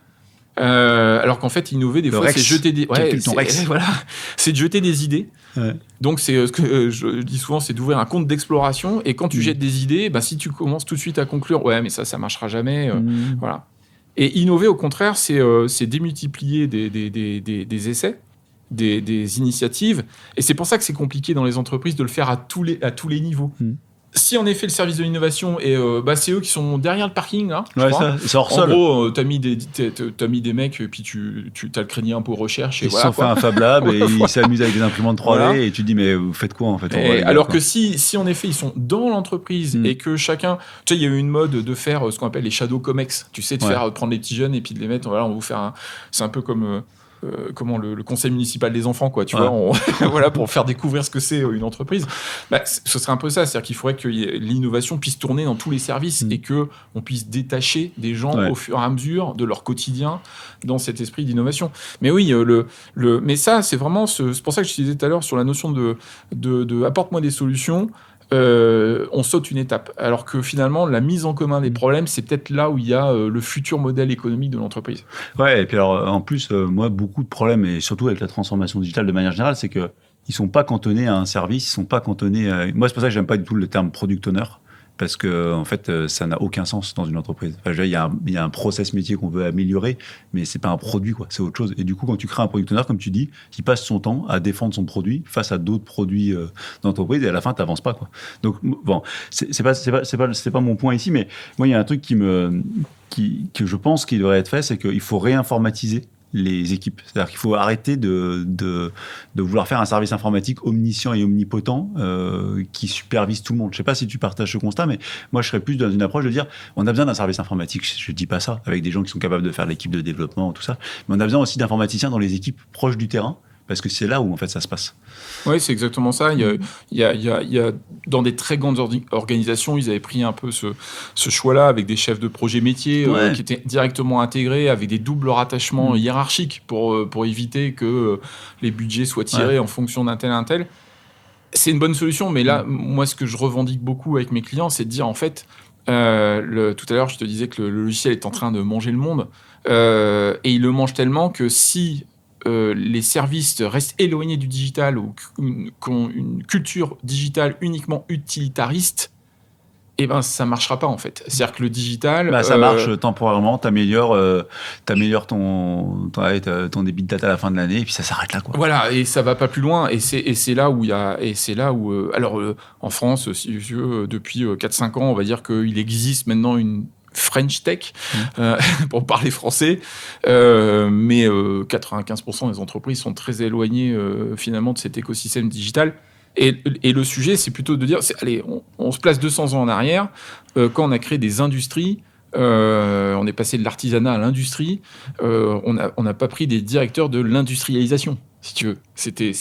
Alors qu'en fait, innover, des fois, c'est jeter des... c'est de jeter des idées. Donc, c'est ce que je dis souvent, c'est d'ouvrir un compte d'exploration, et quand tu jettes des idées, si tu commences tout de suite à conclure, mais ça marchera jamais, voilà. Et innover, au contraire, c'est démultiplier des essais, des initiatives, et c'est pour ça que c'est compliqué dans les entreprises de le faire à tous les niveaux. si en effet le service de l'innovation et c'est eux qui sont derrière le parking là, je Ouais, crois. ça hors En sol. gros, t'as mis des mecs et puis tu t'as le crédit impôt recherche et Ils se voilà. sont fait un Fab Lab et ils s'amusent avec des imprimantes 3D Voilà. et tu te dis mais vous faites quoi en fait en vrai, les gars, Alors quoi. que si en effet ils sont dans l'entreprise et que chacun, tu sais, il y a eu une mode de faire ce qu'on appelle les shadow comex, tu sais, de Ouais. faire prendre les petits jeunes et puis de les mettre, voilà, on va vous faire c'est un peu comme comment le conseil municipal des enfants, quoi, tu Ouais. vois, voilà, pour faire découvrir ce que c'est une entreprise. Ce serait un peu ça, c'est-à-dire qu'il faudrait que l'innovation puisse tourner dans tous les services et que on puisse détacher des gens Ouais. au fur et à mesure de leur quotidien dans cet esprit d'innovation. Mais oui, mais ça, c'est vraiment, c'est pour ça que je disais tout à l'heure sur la notion de apporte-moi des solutions. On saute une étape. Alors que finalement, la mise en commun des problèmes, c'est peut-être là où il y a le futur modèle économique de l'entreprise. Ouais, et puis alors, en plus, moi, beaucoup de problèmes, et surtout avec la transformation digitale de manière générale, c'est que ils sont pas cantonnés à un service, ils sont pas cantonnés à... Moi, c'est pour ça que j'aime pas du tout le terme product owner, parce que, en fait, ça n'a aucun sens dans une entreprise. Enfin, il y a un process métier qu'on veut améliorer, mais c'est pas un produit, quoi, c'est autre chose. Et du coup, quand tu crées un product owner, comme tu dis, il passe son temps à défendre son produit face à d'autres produits d'entreprise, et à la fin, t'avances pas, quoi. Donc, bon, c'est pas mon point ici, mais moi, il y a un truc que je pense qu'il devrait être fait, c'est qu'il faut réinformatiser les équipes. C'est-à-dire qu'il faut arrêter de vouloir faire un service informatique omniscient et omnipotent qui supervise tout le monde. Je ne sais pas si tu partages ce constat, mais moi, je serais plus dans une approche de dire on a besoin d'un service informatique. Je ne dis pas ça, avec des gens qui sont capables de faire l'équipe de développement, tout ça. Mais on a besoin aussi d'informaticiens dans les équipes proches du terrain, parce que c'est là où, en fait, ça se passe. Oui, c'est exactement ça. Il y a dans des très grandes organisations, ils avaient pris un peu ce choix-là avec des chefs de projet métiers Ouais. qui étaient directement intégrés avec des doubles rattachements hiérarchiques pour éviter que les budgets soient tirés en fonction d'un tel. C'est une bonne solution, mais là, moi, ce que je revendique beaucoup avec mes clients, c'est de dire, en fait, tout à l'heure, je te disais que le logiciel est en train de manger le monde, et il le mange tellement que si les services restent éloignés du digital ou qu'ont une culture digitale uniquement utilitariste, eh ben ça marchera pas en fait. C'est-à-dire que le digital, Ça marche temporairement, t'améliores ton débit de data à la fin de l'année, et puis ça s'arrête là, quoi. Voilà, et ça va pas plus loin. Et c'est là où en France, si tu veux, depuis 4-5 ans, on va dire qu'il existe maintenant une French Tech, pour parler français, mais 95% des entreprises sont très éloignées finalement de cet écosystème digital. Et le sujet, c'est plutôt de dire, allez, on se place 200 ans en arrière, quand on a créé des industries, on est passé de l'artisanat à l'industrie, on n'a pas pris des directeurs de l'industrialisation, si tu veux. C'était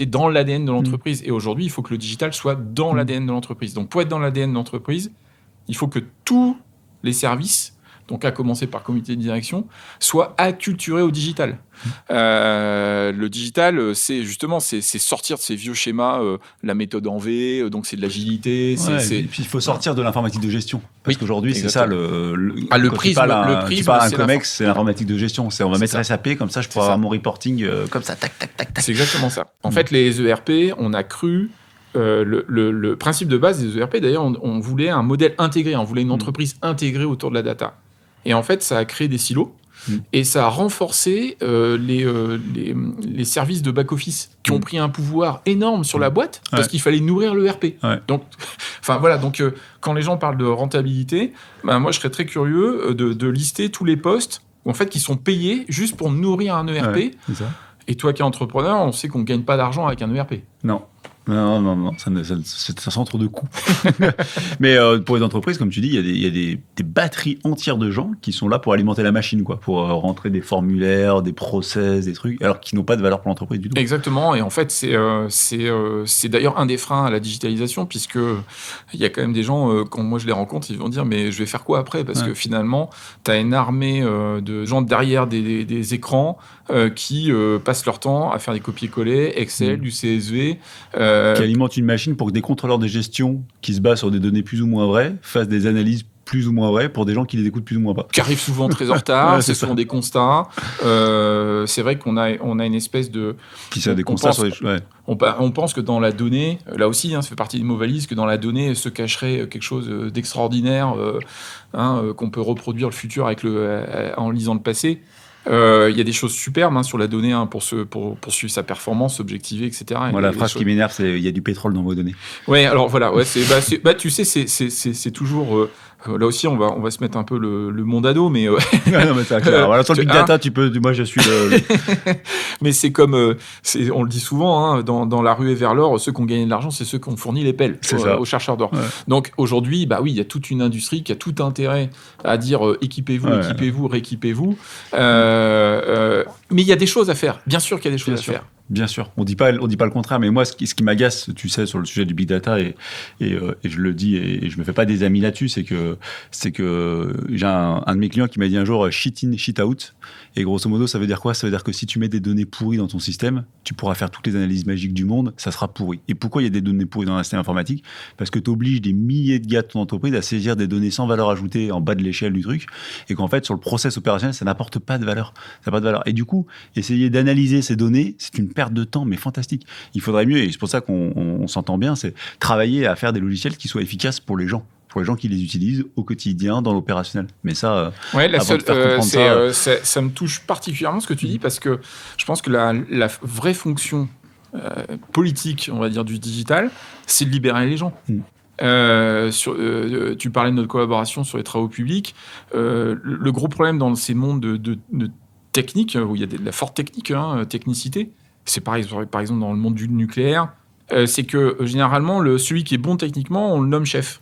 dans l'ADN de l'entreprise. Et aujourd'hui, il faut que le digital soit dans l'ADN de l'entreprise. Donc, pour être dans l'ADN de l'entreprise, il faut que tous les services, donc à commencer par comité de direction, soient acculturés au digital. Le digital, c'est sortir de ces vieux schémas, la méthode en V, donc c'est de l'agilité. Et puis il faut sortir de l'informatique de gestion. Parce qu'aujourd'hui, c'est ça le quand prisme. Tu parles un COMEX, c'est l'informatique de gestion. On va mettre SAP, comme ça je pourrai avoir mon reporting comme ça, tac, tac, tac, tac. C'est exactement ça. En fait, les ERP, on a cru... le principe de base des ERP, d'ailleurs, on voulait un modèle intégré, on voulait une entreprise intégrée autour de la data. Et en fait, ça a créé des silos et ça a renforcé les services de back-office qui ont pris un pouvoir énorme sur la boîte parce qu'il fallait nourrir l'ERP. Ouais. Donc, quand les gens parlent de rentabilité, moi, je serais très curieux de lister tous les postes en fait, qui sont payés juste pour nourrir un ERP. Ouais, c'est ça. Et toi qui es entrepreneur, on sait qu'on ne gagne pas d'argent avec un ERP. Non, c'est un centre de coûts. Mais pour les entreprises, comme tu dis, il y a des batteries entières de gens qui sont là pour alimenter la machine, quoi, pour rentrer des formulaires, des process, des trucs, alors qui n'ont pas de valeur pour l'entreprise du tout. Exactement, et en fait, c'est d'ailleurs un des freins à la digitalisation, puisque il y a quand même des gens, quand moi je les rencontre, ils vont dire, mais je vais faire quoi après ? Parce que finalement, tu as une armée de gens derrière des écrans qui passent leur temps à faire des copier-coller, Excel, du CSV... qui alimente une machine pour que des contrôleurs de gestion qui se basent sur des données plus ou moins vraies fassent des analyses plus ou moins vraies pour des gens qui les écoutent plus ou moins pas. Qui arrivent souvent très en retard, Ouais, c'est souvent des constats. C'est vrai qu'on a une espèce de... Qui ça, des constats sur les... Ouais. On pense que dans la donnée, là aussi, ça fait partie des mots valises, que dans la donnée se cacherait quelque chose d'extraordinaire, qu'on peut reproduire le futur en lisant le passé. Il y a des choses superbes sur la donnée pour suivre sa performance, objectiver, etc. Moi, la phrase qui m'énerve, c'est il y a du pétrole dans vos données. Ouais, alors voilà, ouais, tu sais, c'est toujours. Là aussi, on va se mettre un peu le monde ado, mais. Non, mais c'est clair. Voilà, sur le big data, tu peux. Moi, je suis Mais c'est comme. On le dit souvent, dans la ruée vers l'or, ceux qui ont gagné de l'argent, c'est ceux qui ont fourni les pelles aux chercheurs d'or. Ouais. Donc aujourd'hui, oui, il y a toute une industrie qui a tout intérêt à dire équipez-vous, rééquipez-vous. Mais il y a des choses à faire. Bien sûr qu'il y a des choses à faire. Bien sûr, on dit pas le contraire, mais moi, ce qui m'agace, tu sais, sur le sujet du big data, et je le dis, et je me fais pas des amis là-dessus, c'est que j'ai un de mes clients qui m'a dit un jour shit in, shit out, et grosso modo, ça veut dire quoi ? Ça veut dire que si tu mets des données pourries dans ton système, tu pourras faire toutes les analyses magiques du monde, ça sera pourri. Et pourquoi il y a des données pourries dans un système informatique ? Parce que tu obliges des milliers de gars de ton entreprise à saisir des données sans valeur ajoutée en bas de l'échelle du truc, et qu'en fait, sur le process opérationnel, ça n'apporte pas de valeur. Ça n'a pas de valeur. Et du coup, essayer d'analyser ces données, c'est une perte de temps, mais fantastique. Il faudrait mieux, et c'est pour ça qu'on s'entend bien, c'est travailler à faire des logiciels qui soient efficaces pour les gens qui les utilisent au quotidien dans l'opérationnel. Mais ça, ça me touche particulièrement ce que tu dis, parce que je pense que la vraie fonction politique, on va dire, du digital, c'est de libérer les gens. Tu parlais de notre collaboration sur les travaux publics. Le gros problème dans ces mondes de technique, où il y a de la forte technicité, c'est par exemple dans le monde du nucléaire, c'est que généralement, celui qui est bon techniquement, on le nomme chef.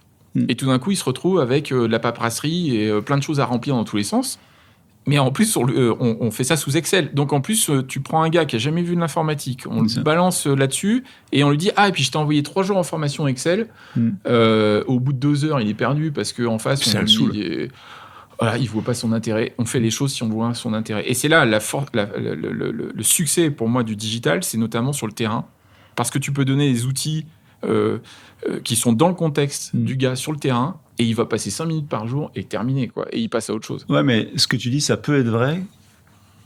Et tout d'un coup, il se retrouve avec de la paperasserie et plein de choses à remplir dans tous les sens. Mais en plus, on fait ça sous Excel. Donc en plus, tu prends un gars qui n'a jamais vu de l'informatique, on le balance là-dessus, et on lui dit « Ah, et puis je t'ai envoyé 3 jours en formation Excel. Au bout de 2 heures, il est perdu parce qu'en face, on lui dit... Voilà, il ne voit pas son intérêt. On fait les choses si on voit son intérêt. Et c'est là le succès pour moi du digital, c'est notamment sur le terrain. Parce que tu peux donner des outils qui sont dans le contexte du gars sur le terrain, et il va passer 5 minutes par jour et terminer, quoi. Et il passe à autre chose. Ouais, mais ce que tu dis, ça peut être vrai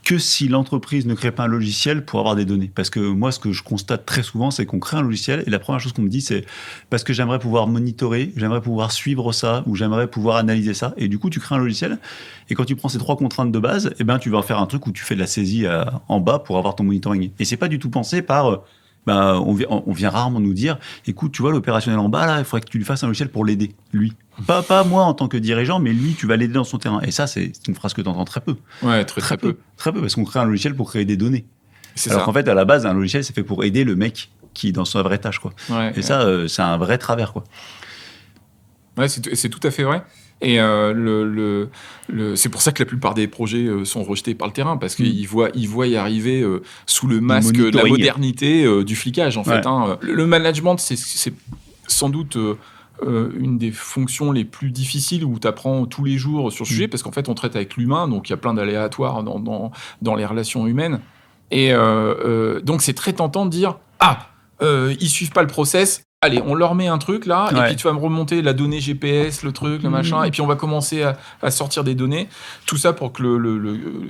que si l'entreprise ne crée pas un logiciel pour avoir des données. Parce que moi, ce que je constate très souvent, c'est qu'on crée un logiciel et la première chose qu'on me dit, c'est parce que j'aimerais pouvoir monitorer, j'aimerais pouvoir suivre ça, ou j'aimerais pouvoir analyser ça. Et du coup, tu crées un logiciel et quand tu prends ces 3 contraintes de base, tu vas faire un truc où tu fais de la saisie en bas pour avoir ton monitoring. Et c'est pas du tout pensé par... on vient rarement nous dire, écoute, tu vois l'opérationnel en bas là, il faudrait que tu lui fasses un logiciel pour l'aider, lui. Pas moi en tant que dirigeant, mais lui, tu vas l'aider dans son terrain. Et ça, c'est une phrase que tu entends très peu. Ouais, très peu. Très peu, parce qu'on crée un logiciel pour créer des données. Alors ça. qu'en fait, à la base, un logiciel, c'est fait pour aider le mec qui est dans sa vraie tâche, quoi. Ouais, ça, c'est un vrai travers, quoi. Ouais, c'est tout à fait vrai. Et c'est pour ça que la plupart des projets sont rejetés par le terrain, parce qu'ils voient y arriver sous le masque de la modernité du flicage, en fait. Le management, c'est sans doute une des fonctions les plus difficiles où tu apprends tous les jours sur le sujet, parce qu'en fait, on traite avec l'humain, donc il y a plein d'aléatoires dans les relations humaines. Et donc, c'est très tentant de dire « Ah, ils suivent pas le process ». Allez, on leur met un truc là, et puis tu vas me remonter la donnée GPS, le truc, le machin, et puis on va commencer à sortir des données. Tout ça pour que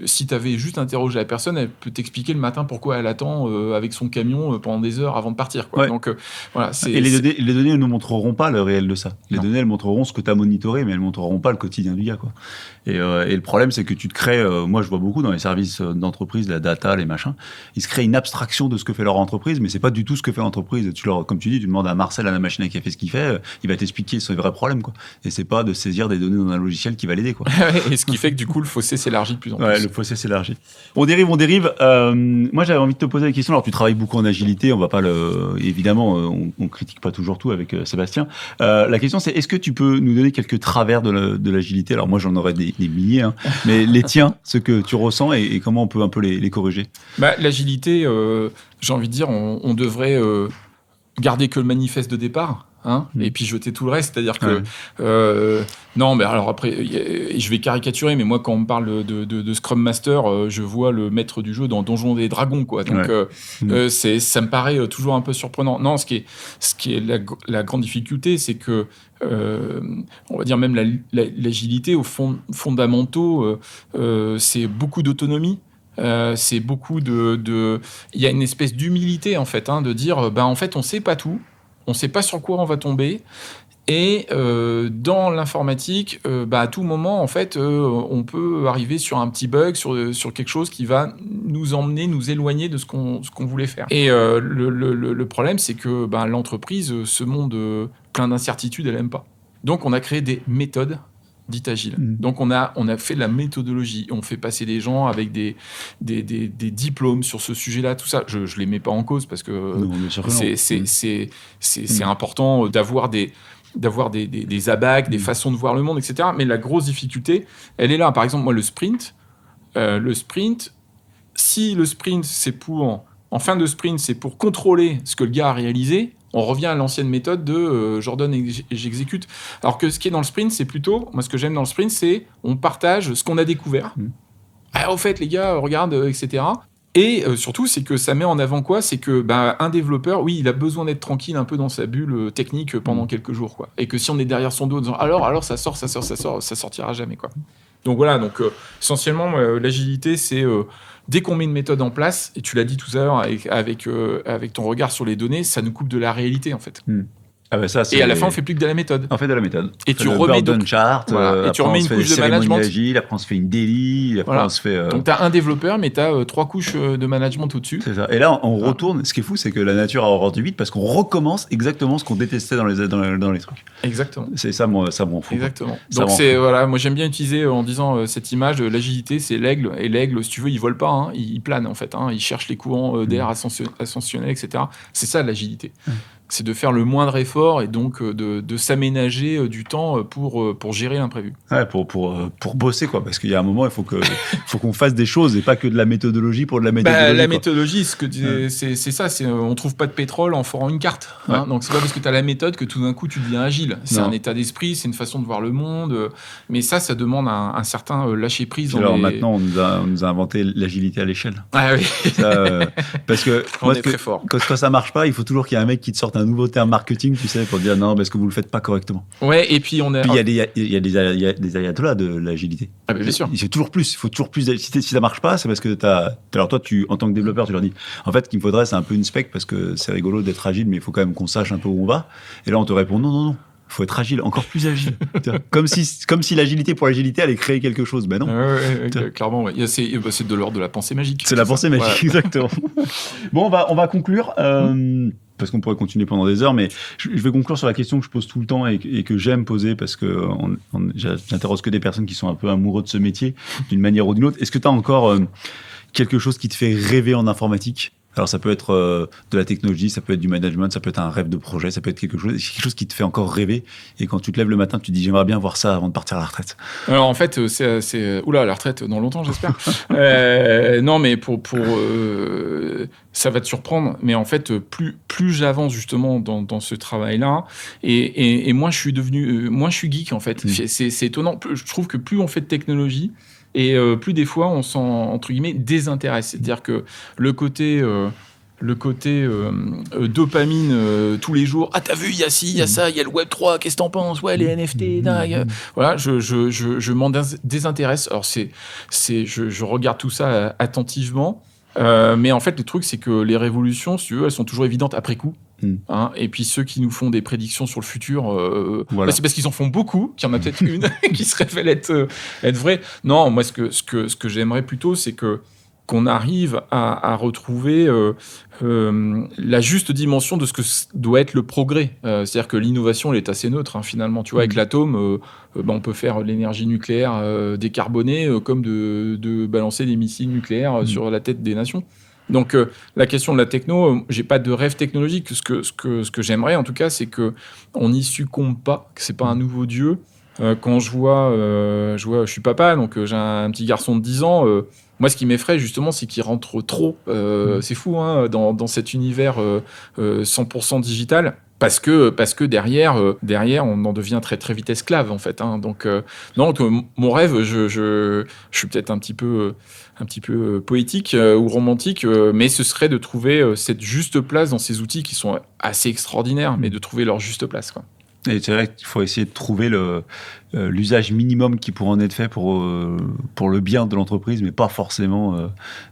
si tu avais juste interrogé la personne, elle peut t'expliquer le matin pourquoi elle attend avec son camion pendant des heures avant de partir, quoi. Donc voilà. Et les données ne nous montreront pas le réel de ça. Les données, elles montreront ce que tu as monitoré, mais elles ne montreront pas le quotidien du gars, quoi. Et le problème, c'est que tu te crées, moi je vois beaucoup dans les services d'entreprise, la data, les machins, ils se créent une abstraction de ce que fait leur entreprise, mais c'est pas du tout ce que fait l'entreprise. Comme tu dis, tu demandes à Marcel à la machine à café ce qu'il fait, il va t'expliquer son vrai problème, quoi. Et c'est pas de saisir des données dans un logiciel qui va l'aider, quoi. Et ce qui fait que du coup, le fossé s'élargit de plus en plus. Ouais, le fossé s'élargit. On dérive. Moi, j'avais envie de te poser la question. Alors, tu travailles beaucoup en agilité, on va pas évidemment, on critique pas toujours tout avec Sébastien. La question, c'est est-ce que tu peux nous donner quelques travers de l'agilité ? Alors, moi, j'en aurais des milliers, hein, mais les tiens, ce que tu ressens et comment on peut un peu les corriger. L'agilité, j'ai envie de dire, on devrait garder que le manifeste de départ, et puis jeter tout le reste. C'est-à-dire que non, mais alors après, je vais caricaturer, mais moi quand on me parle de Scrum Master, je vois le maître du jeu dans Donjons et Dragons, quoi. Donc ça me paraît toujours un peu surprenant. Non, ce qui est la grande difficulté, c'est que on va dire même l'agilité aux fondamentaux, c'est beaucoup d'autonomie. C'est beaucoup il y a une espèce d'humilité en fait, de dire en fait on sait pas tout, on sait pas sur quoi on va tomber, Et dans l'informatique, à tout moment, en fait, on peut arriver sur un petit bug, sur quelque chose qui va nous éloigner de ce qu'on voulait faire. Et le problème, c'est que l'entreprise, ce monde plein d'incertitudes, elle n'aime pas. Donc, on a créé des méthodes dites agiles. Donc, on a fait de la méthodologie. On fait passer des gens avec des diplômes sur ce sujet-là, tout ça. Je ne les mets pas en cause parce que c'est important d'avoir des abacs, des façons de voir le monde, etc. Mais la grosse difficulté, elle est là. Par exemple, moi, le sprint, si le sprint, en fin de sprint, c'est pour contrôler ce que le gars a réalisé, on revient à l'ancienne méthode de j'ordonne et j'exécute. Alors que ce qui est dans le sprint, c'est plutôt, moi, ce que j'aime dans le sprint, c'est on partage ce qu'on a découvert. Au fait, les gars, regarde, etc. Et surtout, c'est que ça met en avant quoi ? C'est que un développeur, oui, il a besoin d'être tranquille un peu dans sa bulle technique pendant quelques jours, quoi. Et que si on est derrière son dos en disant alors ça sortira jamais, quoi. Donc voilà, essentiellement, l'agilité, c'est dès qu'on met une méthode en place, et tu l'as dit tout à l'heure avec ton regard sur les données, ça nous coupe de la réalité, en fait. Et à la fin, on fait plus que de la méthode. On fait de la méthode. Et tu remets une chart. Et tu remets une couche de management. Agile, après on se fait une daily. Après on se fait. Donc t'as un développeur, mais t'as 3 couches de management au-dessus. C'est ça. Et là, on retourne. Ce qui est fou, c'est que la nature a horreur du vide parce qu'on recommence exactement ce qu'on détestait dans les trucs. Exactement. C'est ça, m'en fout. Exactement. Donc moi j'aime bien utiliser en disant cette image de l'agilité, c'est l'aigle. Et l'aigle, si tu veux, il vole pas, hein, il plane en fait. Hein, il cherche les courants d'air ascensionnels, etc. C'est ça l'agilité. C'est de faire le moindre effort et donc de s'aménager du temps pour gérer l'imprévu. Ouais, pour bosser, quoi. Parce qu'il y a un moment, il faut qu'on fasse des choses et pas que de la méthodologie pour de la méthodologie. La méthodologie, c'est ça. On trouve pas de pétrole en forant une carte. Hein, donc, c'est pas parce que tu as la méthode que tout d'un coup, tu deviens agile. C'est un état d'esprit, c'est une façon de voir le monde. Mais ça demande un certain lâcher-prise. Alors maintenant, on nous a inventé l'agilité à l'échelle. Ah oui. Ça, parce que on est très fort. Quand ça marche pas, il faut toujours qu'il y ait un mec qui te sorte un nouveau terme marketing, tu sais, pour dire non, parce que vous le faites pas correctement. Ouais, et puis on a. Puis il y a des ayatollahs de l'agilité. Ah, bien sûr. Il faut toujours plus. Il faut toujours plus. Si ça marche pas, c'est parce que alors toi, en tant que développeur, tu leur dis, en fait, ce qu'il me faudrait, c'est un peu une spec parce que c'est rigolo d'être agile, mais il faut quand même qu'on sache un peu où on va. Et là, on te répond non. Il faut être agile, encore plus agile. comme si l'agilité pour l'agilité allait créer quelque chose. Ben non. Clairement, ouais. C'est de l'ordre de la pensée magique. C'est la pensée magique, exactement. Bon, on va conclure. Parce qu'on pourrait continuer pendant des heures, mais je vais conclure sur la question que je pose tout le temps et que j'aime poser parce que j'interroge que des personnes qui sont un peu amoureux de ce métier d'une manière ou d'une autre. Est-ce que tu as encore quelque chose qui te fait rêver en informatique ? Alors ça peut être de la technologie, ça peut être du management, ça peut être un rêve de projet, ça peut être quelque chose qui te fait encore rêver. Et quand tu te lèves le matin, tu te dis j'aimerais bien voir ça avant de partir à la retraite. Alors en fait, c'est oula, la retraite dans longtemps, j'espère. Non, mais pour ça va te surprendre. Mais en fait, plus j'avance justement dans ce travail-là, et moins je suis geek en fait. C'est étonnant. Je trouve que plus on fait de technologie. Et plus des fois, on s'en, entre guillemets, désintéresse. C'est-à-dire que le côté dopamine tous les jours. Ah, t'as vu, il y a ci, il y a ça, il y a le Web3, qu'est-ce que t'en penses ? Ouais, les NFT, dingue. Voilà, je m'en désintéresse. Alors, je regarde tout ça attentivement. Mais en fait, le truc, c'est que les révolutions, si tu veux, elles sont toujours évidentes après coup. Hein, et puis ceux qui nous font des prédictions sur le futur, c'est parce qu'ils en font beaucoup qu'il y en a peut-être une qui se révèle être vraie. Non, moi ce que j'aimerais plutôt, c'est qu'on arrive à retrouver la juste dimension de ce que doit être le progrès. C'est-à-dire que l'innovation, elle est assez neutre, hein, finalement. Tu vois, avec l'atome, on peut faire l'énergie nucléaire décarbonée comme de balancer des missiles nucléaires sur la tête des nations. Donc la question de la techno, j'ai pas de rêve technologique. Ce que j'aimerais en tout cas, c'est que on n'y succombe pas, que c'est pas un nouveau dieu. Quand je suis papa, donc j'ai un petit garçon de 10 ans. Moi, ce qui m'effraie justement, c'est qu'il rentre trop. C'est fou, hein, dans cet univers 100% digital. Parce que derrière, on en devient très très vite esclave en fait. Hein. Donc mon rêve, je suis peut-être un petit peu poétique ou romantique, mais ce serait de trouver cette juste place dans ces outils qui sont assez extraordinaires, mais de trouver leur juste place, quoi. Et c'est vrai qu'il faut essayer de trouver l'usage minimum qui pourrait en être fait pour le bien de l'entreprise, mais pas forcément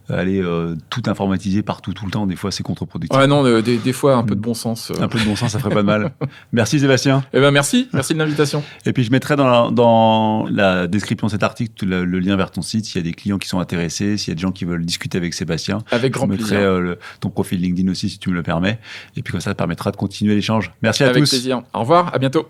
aller tout informatiser partout tout le temps. Des fois, c'est contre-productif. Ouais, non, des fois, un peu de bon sens. Un peu de bon sens, ça ferait pas de mal. Merci Sébastien. Eh ben merci de l'invitation. Et puis je mettrai dans la description de cet article le lien vers ton site, s'il y a des clients qui sont intéressés, s'il y a des gens qui veulent discuter avec Sébastien. Avec grand plaisir. Je mettrai ton profil LinkedIn aussi si tu me le permets. Et puis comme ça permettra de continuer l'échange. Merci à tous. Avec plaisir. Au revoir, à bientôt.